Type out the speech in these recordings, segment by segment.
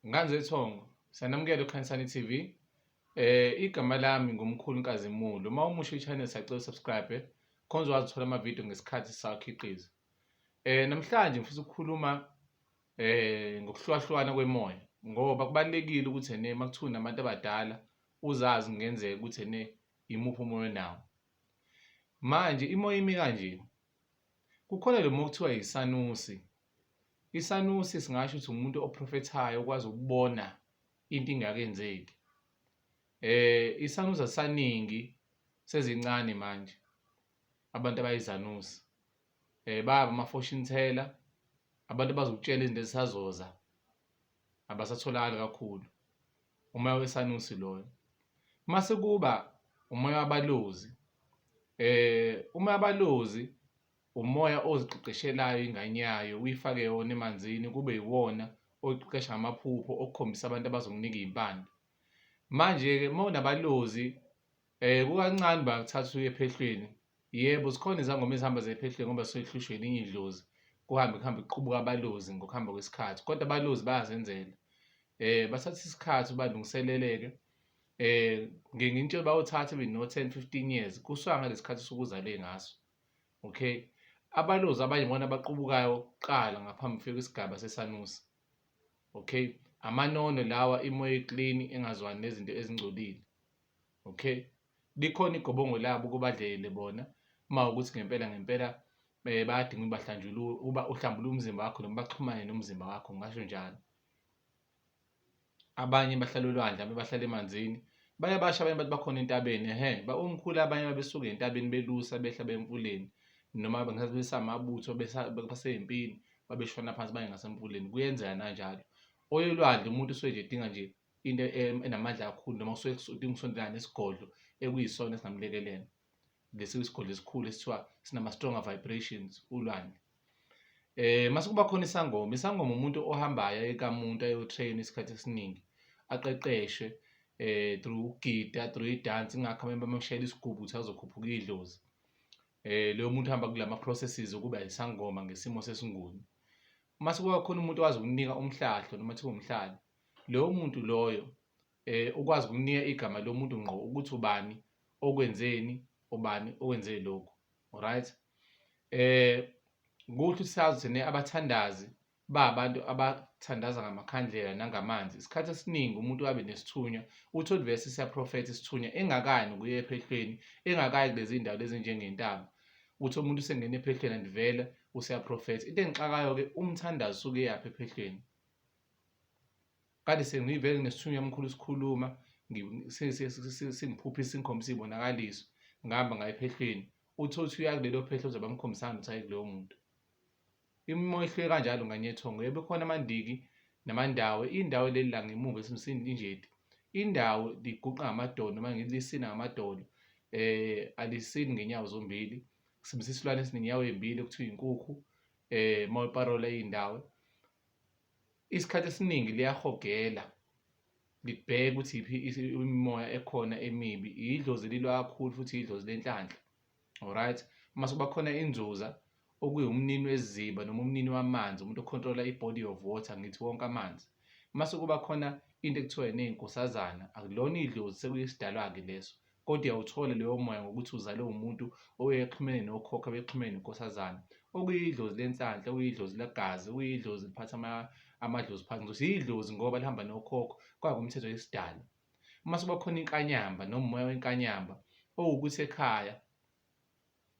Nganzethongo, sanamukela uKhansani TV. Igama lami ngumkhulu Nkazimulo. Uma umusha i-channel siyacela subscribe khona uzokwazi ukuthola amavidiyo ngesikhathi sawakhiqiza. Namhlanje ngifisa ukukhuluma ngokuhlukahlukana kwemoya ngoba kubalulekile ukuthi makuthiwa unabantu abadala uzazi kungenzeka ukuthi imuphi umoya onawo. Manje imoya imi kanje, kukhona lo moya okuthiwa yisanusi. Isanusi singasho ukuthi umuntu oprofethayo okwazi ukubona into ingakenzeki. Isanusi asisaningi sezincane manje abantu abayizanusi. Baba ama-fortune teller, abantu abazokutshela izinto ezisazoza abasatholakali kakhulu. Umoya wesanusi loyo. Mase kuba umoya wabalozi. Umoya wabalozi umoya oziqeqeshelayo inganyayo, uyifake yona emanzini kube yiwona oyiqeqesha ngamaphupho okukhombisa abantu abazokunika iy'mpande. Manje-ke uma unabalozi kukancane bakuthatha uye ephehlweni. Yebo, zikhona izangoma ezihamba zephehlweni ngoba zisuke zihlushwe elinye idlozi kuhambe kuqubuka abalozi ngokuhamba kwesikhathi, kodwa abalozi bayazenzela. Bathatha isikhathi balungiseleleke. Ngingintshela bawuthathe beno-10, 15 years kusuka ngalesi sikhathi usuke uzale ngaso. Okay, abalozi abanye ibona abaqubukayo kuqala ngaphambi kufika isigaba sesanusi. Okay, amanono lawa imoya eklini engazwani nezinto ezingcolile. Okay, likhona igobongo labo kubadlele bona mawukuthi ngempela bayadinga uhlambulule umzimba wakho noma baxhumane nomzimba wakho, ngasho njalo. Abanye bahlala olwandle, abanye bahlala emanzini, bayabasha abanye bathi bakhona entabeni. Omkhulu abanye babesuka entabeni belusa behla bemfuleni noma ngathi besamabutho basey'mpini babeshona phansi baye ngasemfuleni, kuyenzeka nanjalo. Oyolwandle umuntu usuke nje edinga nje into enamandla kakhulu noma usuke udinga ukusondelana nesigodlo ekuyisona esingamlekelela. Lesi isigodlo esikhulu esithiwa sinama-stronger vibrations, ulwandle. Mase kuba khona isangoma. Isangoma umuntu ohambayo ekamuntu ayo-train isikhathi esiningi, aqeqeshwe through ukugida, through idansi. Ingakho uma eshayela isigubhu ukuthi azokhuphuka idlozi. Loyo muntu uhamba kula ma-processes ukuba isangoma ngesimo sesinguni. Mase kuba khona umuntu owazi ukunika umhlahlo noma kuthiwa umhlali. Loyo muntu loyo ukwazi ukunika igama lomuntu ngqo ukuthi ubani okwenzeni, ubani okwenze lokhu. Alright. Kuhle ukuthi sazi ukuthi abathandazi abantu abathandaza ngamakhandlela nangamanzi. Isikhathi esiningi umuntu abe nesithunywa, uthole vese siyaprofetha isithunywa engakayi nokuya ephehlweni, engakayi kulezi ndawo lezi njengentaba. Uthi umuntu usengena ephehlweni and vele useyaprofetha. Into engixakayo-ke umthandazi usuke eyaphi ephehlweni. Kade sengivele nesithunywa mkhulu sikhuluma singiphuphisa singikhombisa iy'bonakaliso ngihamba ngayo ephehlweni. Uthole ukuthi uya kulelo phehlo ozobe amkhombisanga ukuthi aye kuloyo muntu. Imimoya ehluke kanjalo nganyethongo. Yebo, khona amandiki namandawo. Indawo leli la ngemuva esimsini injeti. Indawo liguqa ngamadolo noma lisina ngamadolo. Alisini ngenyawo zombili. Sibenzisa isilwane esinenyawo ey'mbili okuthiwa inkukhu. Uma uparola iy'ndawo, isikhathi esiningi liyahogela libheke ukuthi iyiphi imimoya ekhona emibi. Idlozi elilwa kakhulu futhi idlozi lenhlanhla. Alright. Mase kuba khona inzuza okuyumnini weziba noma umnini wamanzi, umuntu okhontrola i-body of water, ngithi wonke amanzi. Mase kuba khona into ekuthiwa ney'nkosazana. Akulona idlozi, sekuyisidalwa-ke leso, kodwa uyawuthola leyo moya ngokuthi uzale umuntu oyexhumene nokhokho abexhumene nenkosazana, okuyidlozi lenhlanhla, okuyidlozi legazi, okuyidlozi liphatha amadlozi phansi. Ngizothi idlozi ngoba lihamba nokhokho kwakumthetho yesidalo. Mase kuba khona inkanyamba noma umoya wenkanyamba owukuthi ekhaya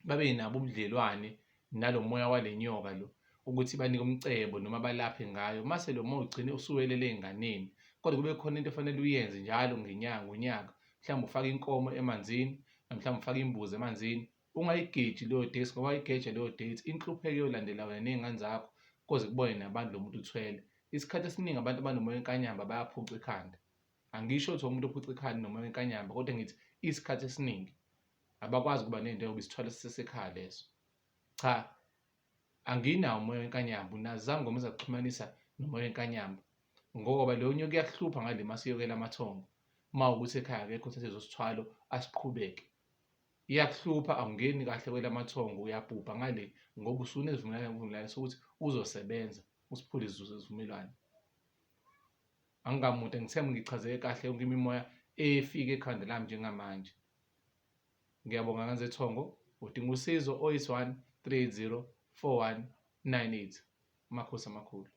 babe nabo ubudlelwane nalo moya wale nyoka lo, ukuthi banike umcebo noma balaphe ngayo. Mase lo moya ugcine usuwelele ey'nganeni, kodwa kube khona into efanele uyenze njalo ngonyaka. Mhlawumbe ufake inkomo emanzini, mhlawumbe ufake imbuzi emanzini. Ungayigeji leyo dates ngoba wayigeja leyo dates inhlupheko iyolandela wena ney'ngane zakho koze kubone nabantu lo muntu uthwele. Isikhathi esiningi abantu abanomoya wenkanyamba bayaphuca ikhanda. Angisho ukuthi umuntu ophuca ikhanda nomoya wenkanyamba, kodwa ngithi isikhathi esiningi abakwazi ukuba nento yokuba isithwala sisesekhaya leso. Cha, anginawo umoya wenkanyamba. Unazo izangoma ezakuxhumanisa nomoya wenkanyamba ngoba leyo nyoka iyakuhlupha ngale masiyokela amathongo. Uma ukuthi ekhaya akekho uthathe leso sithwalo asiqhubeke, iyakuhlupha, awungeni kahle kwela amathongo, uyabhubha ngale ngoba usunesivumelwano sokuthi uzosebenza usiphule isivumelwano. Angingamuntu ngithemba ngichazeke kahle yonke imimoya efika ekhanda lami njengamanje. Ngiyabonga Nkanzethongo. Udinga usizo 081 30 41 98. Amakhosi amakhulu.